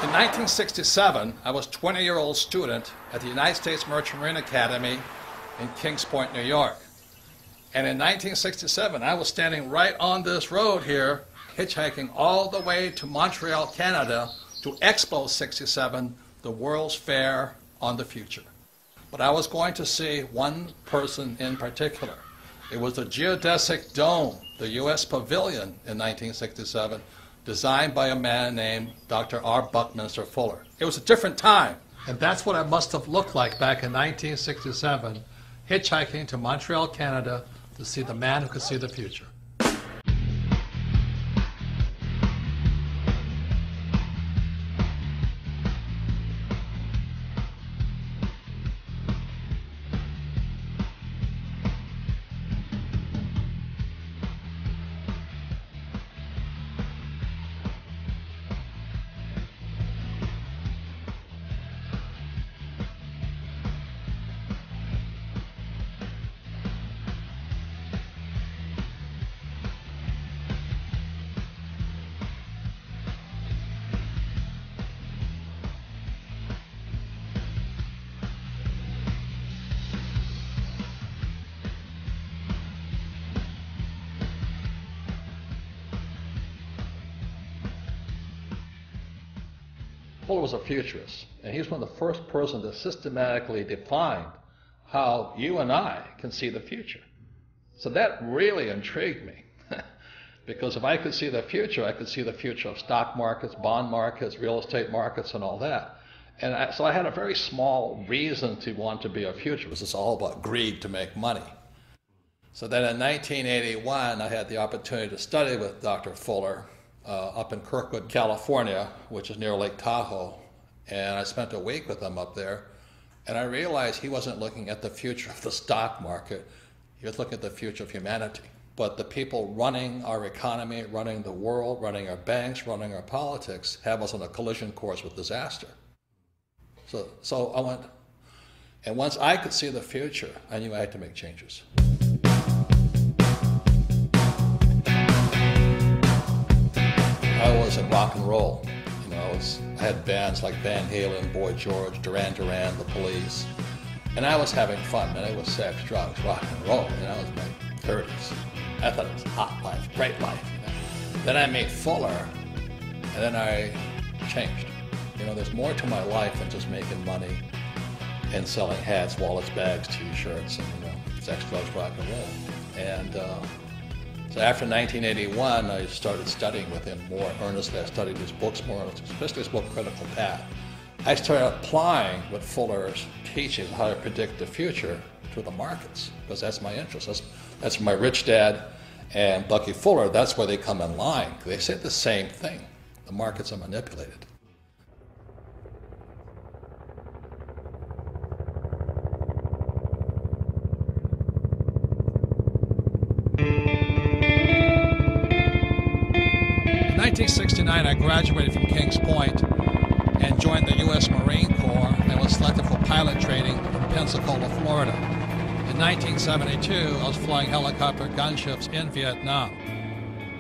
In 1967, I was a 20-year-old student at the United States Merchant Marine Academy in Kings Point, New York. And in 1967, I was standing right on this road here, hitchhiking all the way to Montreal, Canada, to Expo 67, the World's Fair on the Future. But I was going to see one person in particular. It was the geodesic dome, the U.S. Pavilion in 1967, designed by a man named Dr. R. Buckminster Fuller. It was a different time. And that's what it must have looked like back in 1967, hitchhiking to Montreal, Canada, to see the man who could see the future. Fuller was a futurist, and he was one of the first persons that systematically defined how you and I can see the future. So that really intrigued me, because if I could see the future, I could see the future of stock markets, bond markets, real estate markets, and all that. And so I had a very small reason to want to be a futurist. It's all about greed to make money. So then in 1981, I had the opportunity to study with Dr. Fuller up in Kirkwood, California, which is near Lake Tahoe. And I spent a week with him up there. And I realized he wasn't looking at the future of the stock market. He was looking at the future of humanity. But the people running our economy, running the world, running our banks, running our politics, have us on a collision course with disaster. So I went, and once I could see the future, I knew I had to make changes. I was in rock and roll. You know, I had bands like Van Halen, Boy George, Duran Duran, The Police. And I was having fun, man. It was sex, drugs, rock and roll. And I was in my 30s. I thought it was a hot life, great life. You know? Then I met Fuller, and then I changed. You know, there's more to my life than just making money and selling hats, wallets, bags, T-shirts, and, you know, sex, drugs, rock and roll. And so after 1981, I started studying with him more earnestly. I studied his books more earnestly, especially his book, Critical Path. I started applying what Fuller's teaching, how to predict the future, to the markets, because that's my interest. That's my rich dad and Bucky Fuller, that's where they come in line. They say the same thing. The markets are manipulated. In 1969, I graduated from Kings Point and joined the U.S. Marine Corps and was selected for pilot training in Pensacola, Florida. In 1972, I was flying helicopter gunships in Vietnam.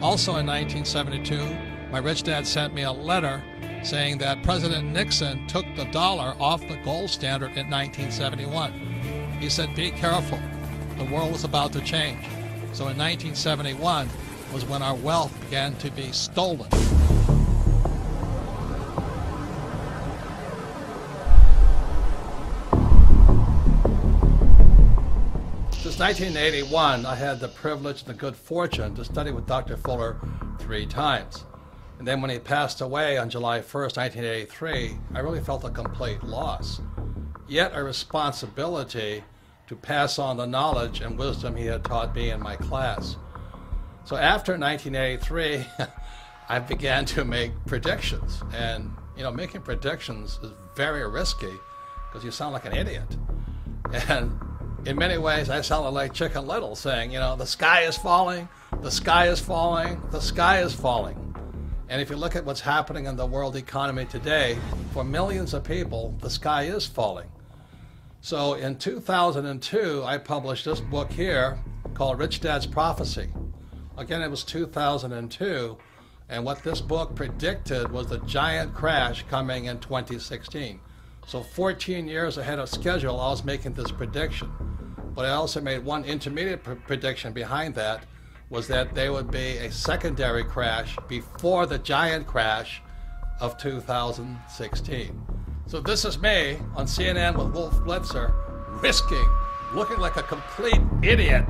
Also in 1972, my rich dad sent me a letter saying that President Nixon took the dollar off the gold standard in 1971. He said, be careful, the world was about to change. So in 1971 was when our wealth began to be stolen. Since 1981, I had the privilege and the good fortune to study with Dr. Fuller 3 times. And then when he passed away on July 1st, 1983, I really felt a complete loss, yet a responsibility to pass on the knowledge and wisdom he had taught me in my class. So after 1983, I began to make predictions. And, you know, making predictions is very risky because you sound like an idiot. And in many ways, I sounded like Chicken Little saying, you know, the sky is falling, the sky is falling, the sky is falling. And if you look at what's happening in the world economy today, for millions of people, the sky is falling. So in 2002, I published this book here called Rich Dad's Prophecy. Again, it was 2002, And what this book predicted was the giant crash coming in 2016. So 14 years ahead of schedule, I was making this prediction. But I also made one intermediate prediction behind that, was that there would be a secondary crash before the giant crash of 2016. So this is me on CNN with Wolf Blitzer, looking like a complete idiot,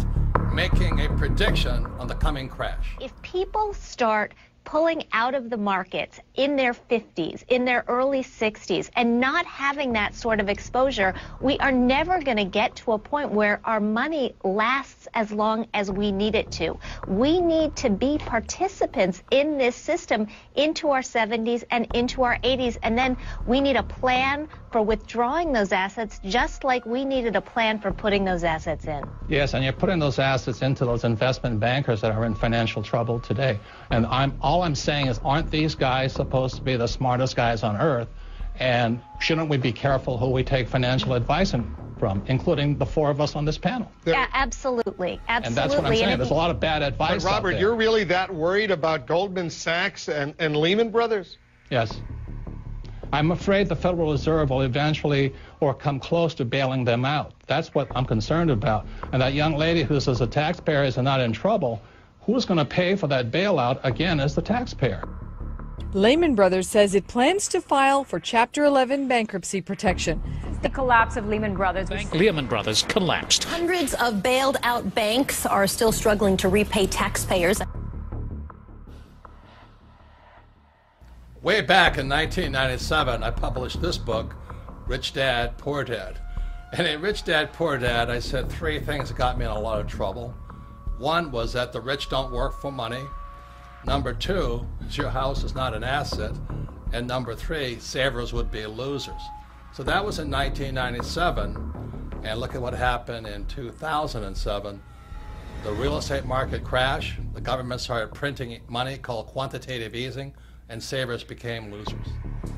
making a prediction on the coming crash. If people start pulling out of the markets in their 50s, in their early 60s, and not having that sort of exposure, we are never going to get to a point where our money lasts as long as we need it to. We need to be participants in this system into our 70s and into our 80s, and then we need a plan for withdrawing those assets, just like we needed a plan for putting those assets in. Yes, and you're putting those assets into those investment bankers that are in financial trouble today. And all I'm saying is, aren't these guys supposed to be the smartest guys on earth? And shouldn't we be careful who we take financial advice from, including the four of us on this panel? Yeah, absolutely. Absolutely. And that's what I'm saying. There's a lot of bad advice But Robert, out there. you're really that worried about Goldman Sachs and Lehman Brothers? Yes. I'm afraid the Federal Reserve will eventually or come close to bailing them out. That's what I'm concerned about. And that young lady who says the taxpayers are not in trouble, who's going to pay for that bailout, again, is the taxpayer. Lehman Brothers says it plans to file for Chapter 11 bankruptcy protection. The collapse of Lehman Brothers. Lehman Brothers collapsed. Hundreds of bailed out banks are still struggling to repay taxpayers. Way back in 1997, I published this book, Rich Dad, Poor Dad. And in Rich Dad, Poor Dad, I said three things that got me in a lot of trouble. One was that the rich don't work for money. Number two is your house is not an asset. And number three, savers would be losers. So that was in 1997. And look at what happened in 2007. The real estate market crashed. The government started printing money called quantitative easing, and savers became losers.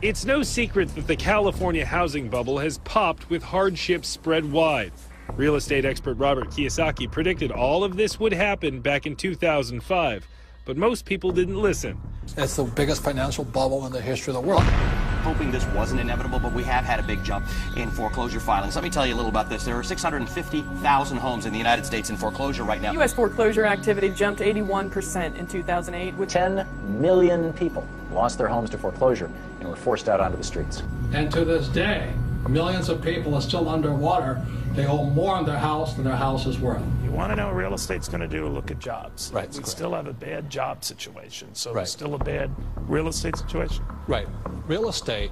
It's no secret that the California housing bubble has popped with hardships spread wide. Real estate expert Robert Kiyosaki predicted all of this would happen back in 2005, but most people didn't listen. It's the biggest financial bubble in the history of the world. Hoping this wasn't inevitable, but we have had a big jump in foreclosure filings. Let me tell you a little about this. There are 650,000 homes in the United States in foreclosure right now. U.S. foreclosure activity jumped 81% in 2008. With 10 million people lost their homes to foreclosure and were forced out onto the streets. And to this day, millions of people are still underwater. They owe more on their house than their house is worth. You want to know what real estate's going to do? Look at jobs. Right. We still have a bad job situation, so Right. it's still a bad real estate situation. Right. Real estate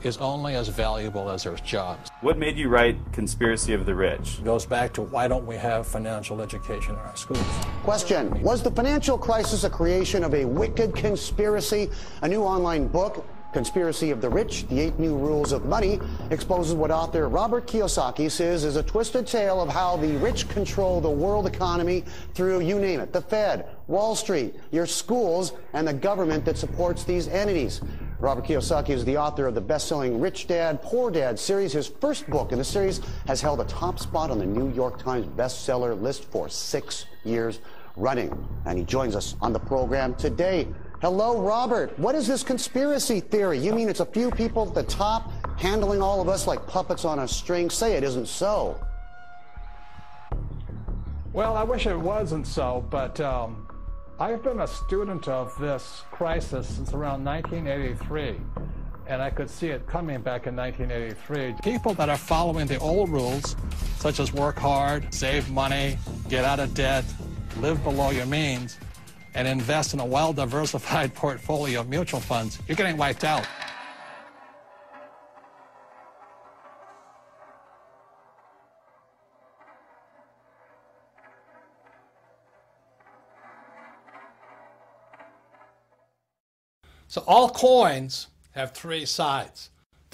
is only as valuable as there's jobs. What made you write Conspiracy of the Rich? It goes back to why don't we have financial education in our schools? Question: was the financial crisis a creation of a wicked conspiracy? A new online book, Conspiracy of the Rich, The 8 New Rules of Money, exposes what author Robert Kiyosaki says is a twisted tale of how the rich control the world economy through, you name it, the Fed, Wall Street, your schools, and the government that supports these entities. Robert Kiyosaki is the author of the best-selling Rich Dad, Poor Dad series. His first book in the series has held a top spot on the New York Times bestseller list for 6 years running. And he joins us on the program today. Hello, Robert. What is this conspiracy theory? You mean it's a few people at the top handling all of us like puppets on a string? Say it isn't so. Well, I wish it wasn't so, but I've been a student of this crisis since around 1983, and I could see it coming back in 1983. People that are following the old rules, such as work hard, save money, get out of debt, live below your means, and invest in a well-diversified portfolio of mutual funds, you're getting wiped out. So all coins have three sides.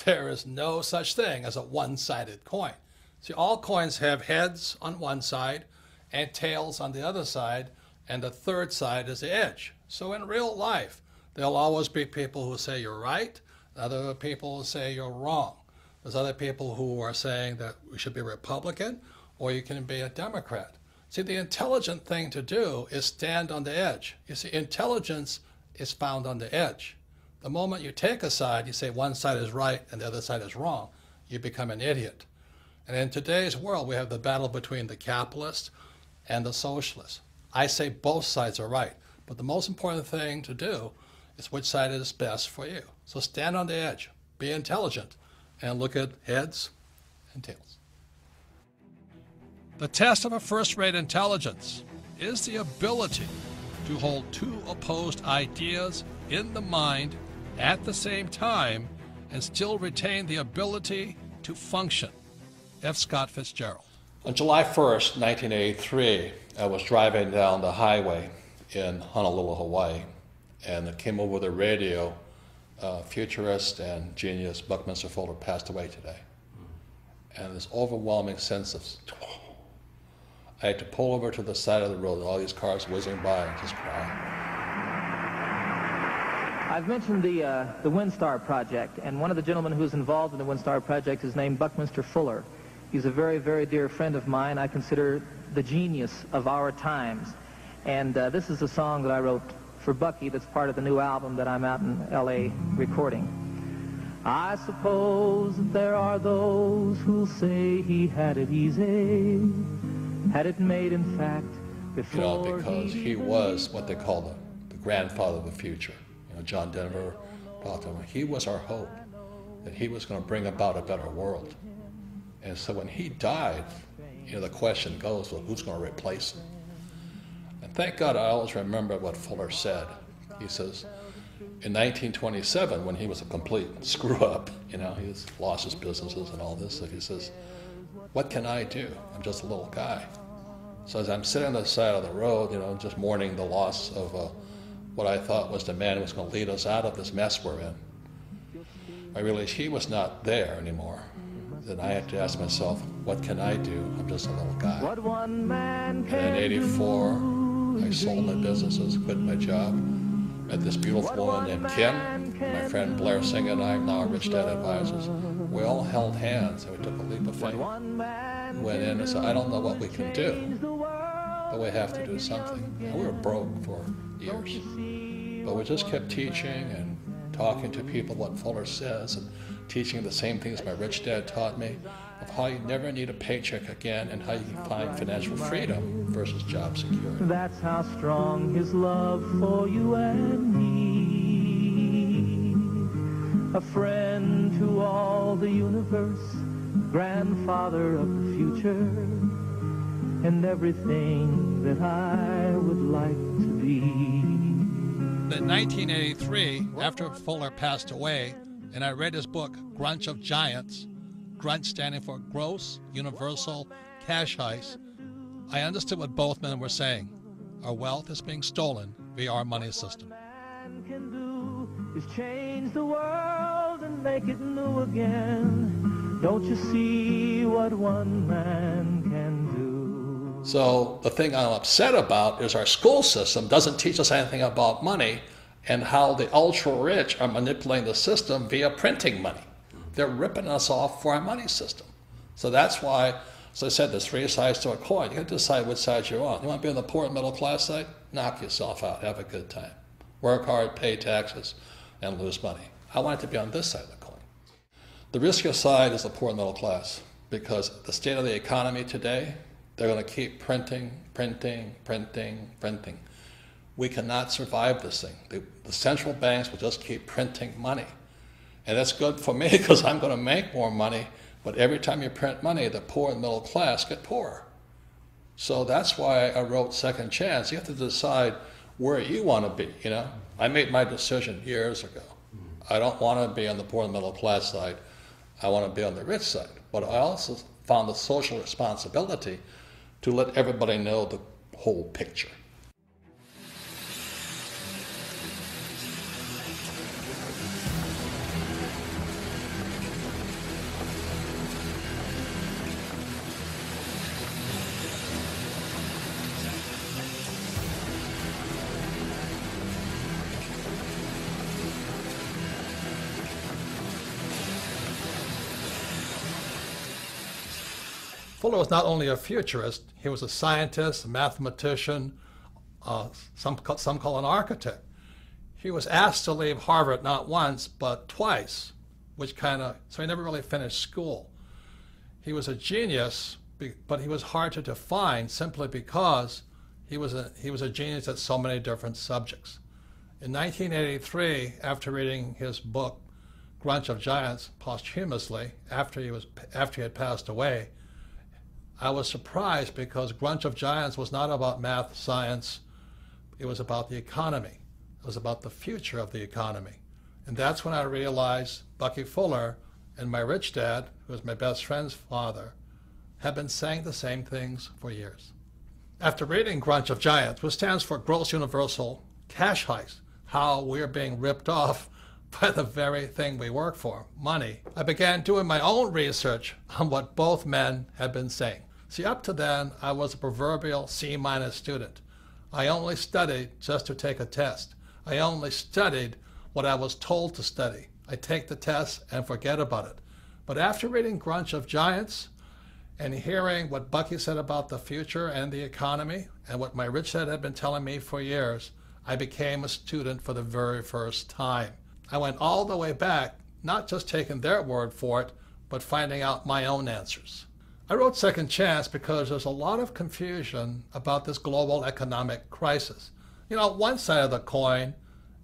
There is no such thing as a one-sided coin. See, all coins have heads on one side and tails on the other side, and the third side is the edge. So in real life, there'll always be people who say you're right, other people who say you're wrong. There's other people who are saying that we should be Republican or you can be a Democrat. See, the intelligent thing to do is stand on the edge. You see, intelligence is found on the edge. The moment you take a side, you say one side is right and the other side is wrong, you become an idiot. And in today's world, we have the battle between the capitalists and the socialists. I say both sides are right, but the most important thing to do is which side is best for you. So stand on the edge, be intelligent, and look at heads and tails. The test of a first-rate intelligence is the ability to hold two opposed ideas in the mind at the same time and still retain the ability to function. F. Scott Fitzgerald. On July 1st, 1983, I was driving down the highway in Honolulu, Hawaii, and it came over the radio, futurist and genius Buckminster Fuller passed away today. And this overwhelming sense of, I had to pull over to the side of the road, all these cars whizzing by, and just cry. I've mentioned the WinStar project, and one of the gentlemen who's involved in the WinStar project is named Buckminster Fuller. He's a very, very dear friend of mine. I consider the genius of our times. And this is a song that I wrote for Bucky that's part of the new album that I'm out in L.A. recording. I suppose that there are those who'll say he had it easy, had it made in fact before. Because he was what they call the grandfather of the future. John Denver talked about him. He was our hope, that he was going to bring about a better world. And so when he died, the question goes, well, who's going to replace him? And thank God I always remember what Fuller said. He says, in 1927, when he was a complete screw-up, he lost his businesses and all this, he says, what can I do? I'm just a little guy. So as I'm sitting on the side of the road, just mourning the loss of what I thought was the man who was going to lead us out of this mess we're in, I realized he was not there anymore. Then I had to ask myself, what can I do? I'm just a little guy. And in '84, I sold my businesses, quit my job, met this beautiful woman named Kim. My friend Blair Singh and I, now Rich Dad Advisors, we all held hands and we took a leap of faith. Went in and said, I don't know what we can do, but we have to do something. And we were broke for years. But we just kept teaching and talking to people what Fuller says and teaching the same things my rich dad taught me of how you never need a paycheck again and how you can find financial freedom versus job security. That's how strong his love for you and me. A friend to all the universe, grandfather of the future, and everything that I would like to be. In 1983, after Fuller passed away, and I read his book, Grunch of Giants, Grunch standing for Gross Universal Cash Heist, I understood what both men were saying. Our wealth is being stolen via our money system. Man can do is change the world and make it new again. Don't you see what one man can do? So the thing I'm upset about is our school system doesn't teach us anything about money and how the ultra-rich are manipulating the system via printing money. They're ripping us off for our money system. So that's why, as I said, there's three sides to a coin. You have to decide which side you're on. You want to be on the poor and middle class side? Knock yourself out, have a good time. Work hard, pay taxes, and lose money. I want it to be on this side of the coin. The riskier side is the poor and middle class, because the state of the economy today, they're going to keep printing, printing, printing, printing. We cannot survive this thing. The central banks will just keep printing money. And that's good for me because I'm going to make more money, but every time you print money, the poor and middle class get poorer. So that's why I wrote Second Chance. You have to decide where you want to be, I made my decision years ago. I don't want to be on the poor and middle class side. I want to be on the rich side. But I also found the social responsibility to let everybody know the whole picture. Fuller was not only a futurist, he was a scientist, a mathematician, some call an architect. He was asked to leave Harvard not once, but twice, so he never really finished school. He was a genius, but he was hard to define simply because he was a genius at so many different subjects. In 1983, after reading his book, Grunch of Giants, posthumously, after he had passed away, I was surprised because Grunch of Giants was not about math, science, it was about the economy. It was about the future of the economy. And that's when I realized Bucky Fuller and my rich dad, who was my best friend's father, had been saying the same things for years. After reading Grunch of Giants, which stands for Gross Universal Cash Heist, how we're being ripped off by the very thing we work for, money, I began doing my own research on what both men had been saying. See, up to then, I was a proverbial C- student. I only studied just to take a test. I only studied what I was told to study. I take the test and forget about it. But after reading Grunch of Giants and hearing what Bucky said about the future and the economy and what my rich dad had been telling me for years, I became a student for the very first time. I went all the way back, not just taking their word for it, but finding out my own answers. I wrote Second Chance because there's a lot of confusion about this global economic crisis. You know, one side of the coin,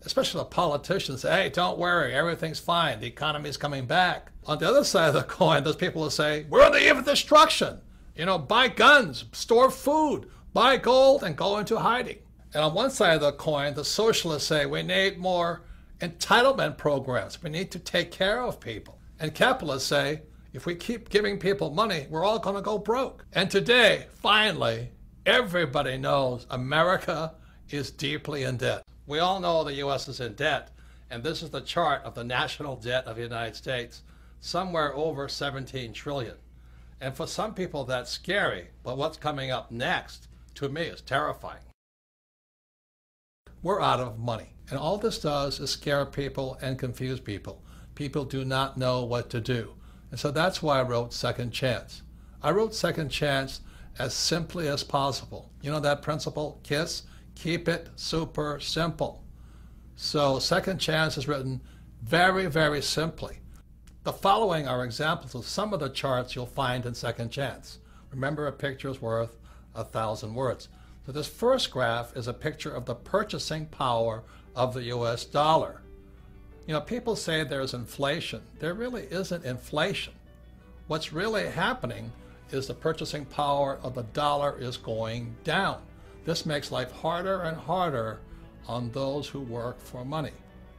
especially the politicians, say, hey, don't worry, everything's fine, the economy's coming back. On the other side of the coin, there's people who say, we're on the eve of destruction. You know, buy guns, store food, buy gold, and go into hiding. And on one side of the coin, the socialists say, we need more entitlement programs. We need to take care of people. And capitalists say, if we keep giving people money, we're all going to go broke. And today, finally, everybody knows America is deeply in debt. We all know the U.S. is in debt, and this is the chart of the national debt of the United States, somewhere over 17 trillion. And for some people, that's scary, but what's coming up next, to me, is terrifying. We're out of money, and all this does is scare people and confuse people. People do not know what to do. And so that's why I wrote Second Chance. I wrote Second Chance as simply as possible. You know that principle, KISS? Keep it super simple. So Second Chance is written very, very simply. The following are examples of some of the charts you'll find in Second Chance. Remember, a picture is worth 1,000 words. So this first graph is a picture of the purchasing power of the US dollar. You know, people say there's inflation. There really isn't inflation. What's really happening is the purchasing power of the dollar is going down. This makes life harder and harder on those who work for money.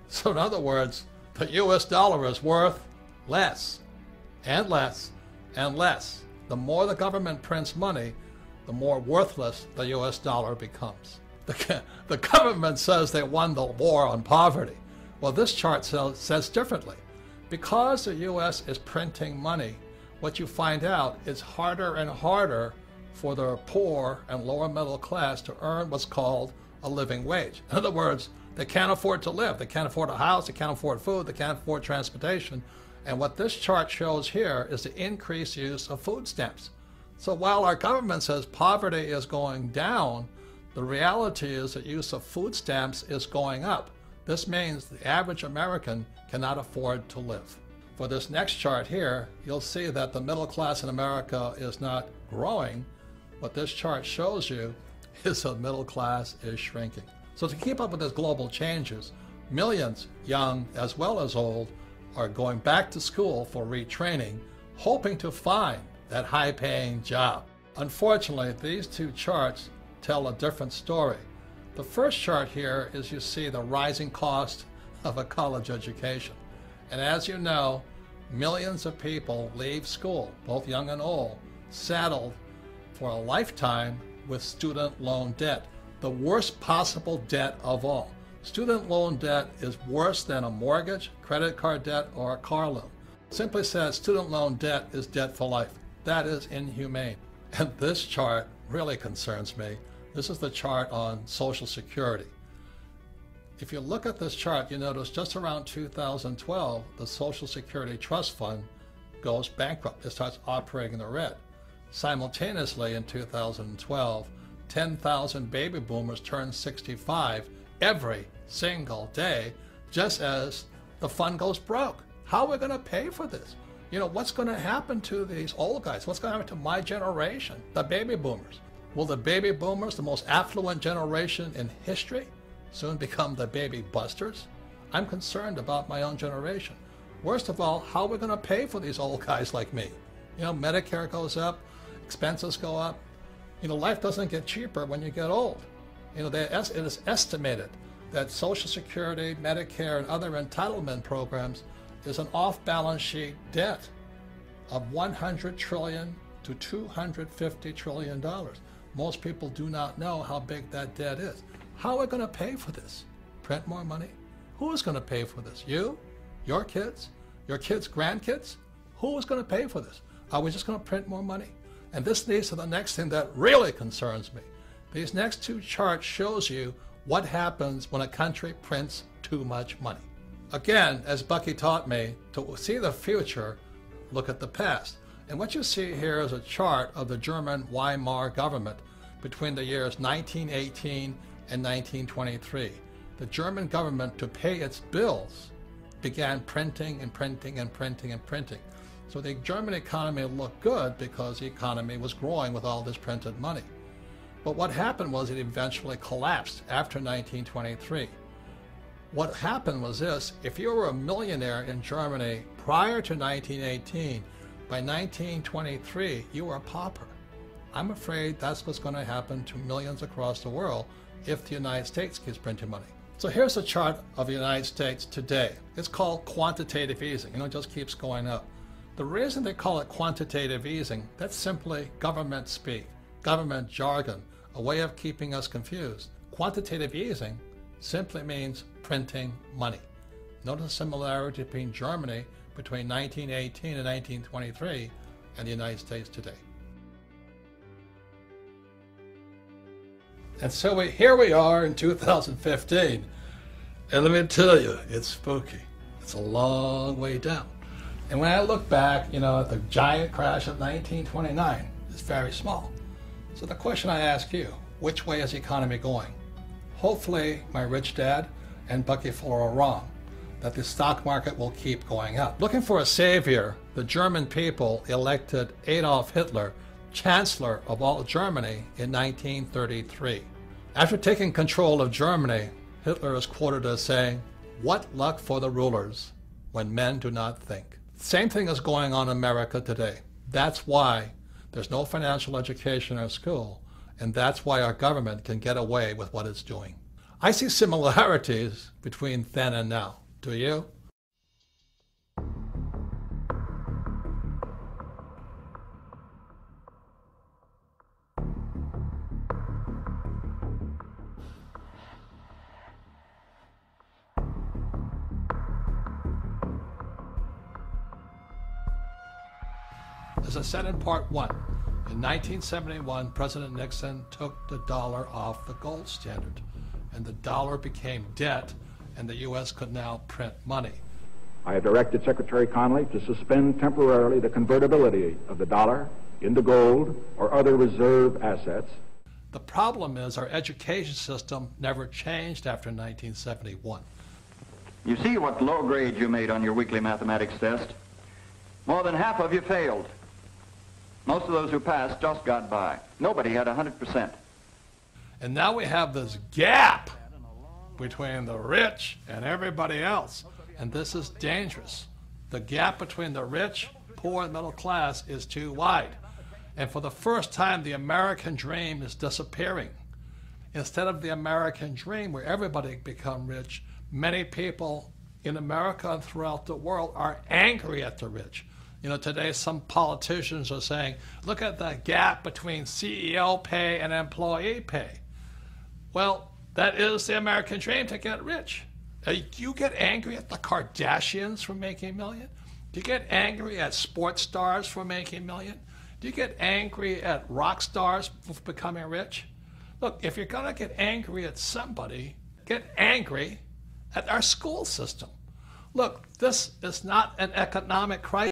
So in other words, the US dollar is worth less and less and less. The more the government prints money, the more worthless the US dollar becomes. The government says they won the war on poverty. Well, this chart says differently. Because the U.S. is printing money, what you find out is harder and harder for the poor and lower middle class to earn what's called a living wage. In other words, they can't afford to live. They can't afford a house. They can't afford food. They can't afford transportation. And what this chart shows here is the increased use of food stamps. So while our government says poverty is going down, the reality is that use of food stamps is going up. This means the average American cannot afford to live. For this next chart here, you'll see that the middle class in America is not growing. What this chart shows you is the middle class is shrinking. So to keep up with these global changes, millions, young as well as old, are going back to school for retraining, hoping to find that high-paying job. Unfortunately, these two charts tell a different story. The first chart here is you see the rising cost of a college education. And as you know, millions of people leave school, both young and old, saddled for a lifetime with student loan debt, the worst possible debt of all. Student loan debt is worse than a mortgage, credit card debt, or a car loan. Simply said, student loan debt is debt for life. That is inhumane. And this chart really concerns me. This is the chart on Social Security. If you look at this chart, you notice just around 2012, the Social Security Trust Fund goes bankrupt. It starts operating in the red. Simultaneously, in 2012, 10,000 baby boomers turned 65 every single day, just as the fund goes broke. How are we going to pay for this? You know, what's going to happen to these old guys? What's going to happen to my generation, the baby boomers? Will the baby boomers, the most affluent generation in history, soon become the baby busters? I'm concerned about my own generation. Worst of all, how are we going to pay for these old guys like me? You know, Medicare goes up, expenses go up. You know, life doesn't get cheaper when you get old. You know, it is estimated that Social Security, Medicare, and other entitlement programs is an off-balance sheet debt of $100 trillion to $250 trillion. Most people do not know how big that debt is. How are we going to pay for this? Print more money? Who is going to pay for this? You? Your kids? Your kids' grandkids? Who is going to pay for this? Are we just going to print more money? And this leads to the next thing that really concerns me. These next two charts shows you what happens when a country prints too much money. Again, as Bucky taught me, to see the future, look at the past. And what you see here is a chart of the German Weimar government between the years 1918 and 1923. The German government, to pay its bills, began printing and printing and printing and printing. So the German economy looked good because the economy was growing with all this printed money. But what happened was it eventually collapsed after 1923. What happened was this: if you were a millionaire in Germany prior to 1918, by 1923 you were a pauper. I'm afraid that's what's going to happen to millions across the world if the United States keeps printing money. So here's a chart of the United States today. It's called quantitative easing. You know, it just keeps going up. The reason they call it quantitative easing, that's simply government speak, government jargon, a way of keeping us confused. Quantitative easing simply means printing money. Notice the similarity between Germany between 1918 and 1923 and the United States today. And so here we are in 2015, and let me tell you, it's spooky. It's a long way down. And when I look back, you know, at the giant crash of 1929, it's very small. So the question I ask you, which way is the economy going? Hopefully my rich dad and Bucky Fuller are wrong, that the stock market will keep going up. Looking for a savior, the German people elected Adolf Hitler Chancellor of all Germany in 1933. After taking control of Germany, Hitler is quoted as saying, "What luck for the rulers when men do not think." Same thing is going on in America today. That's why there's no financial education or school, and that's why our government can get away with what it's doing. I see similarities between then and now. Do you? As I said in part one, in 1971, President Nixon took the dollar off the gold standard, and the dollar became debt, and the U.S. could now print money. I have directed Secretary Connally to suspend temporarily the convertibility of the dollar into gold or other reserve assets. The problem is our education system never changed after 1971. You see what low grade you made on your weekly mathematics test? More than half of you failed. Most of those who passed just got by. Nobody had 100%. And now we have this gap between the rich and everybody else. And this is dangerous. The gap between the rich, poor, and middle class is too wide. And for the first time, the American dream is disappearing. Instead of the American dream where everybody become rich, many people in America and throughout the world are angry at the rich. You know, today some politicians are saying, look at the gap between CEO pay and employee pay. Well, that is the American dream, to get rich. Do you get angry at the Kardashians for making $1 million? Do you get angry at sports stars for making $1 million? Do you get angry at rock stars for becoming rich? Look, if you're going to get angry at somebody, get angry at our school system. Look, this is not an economic crisis.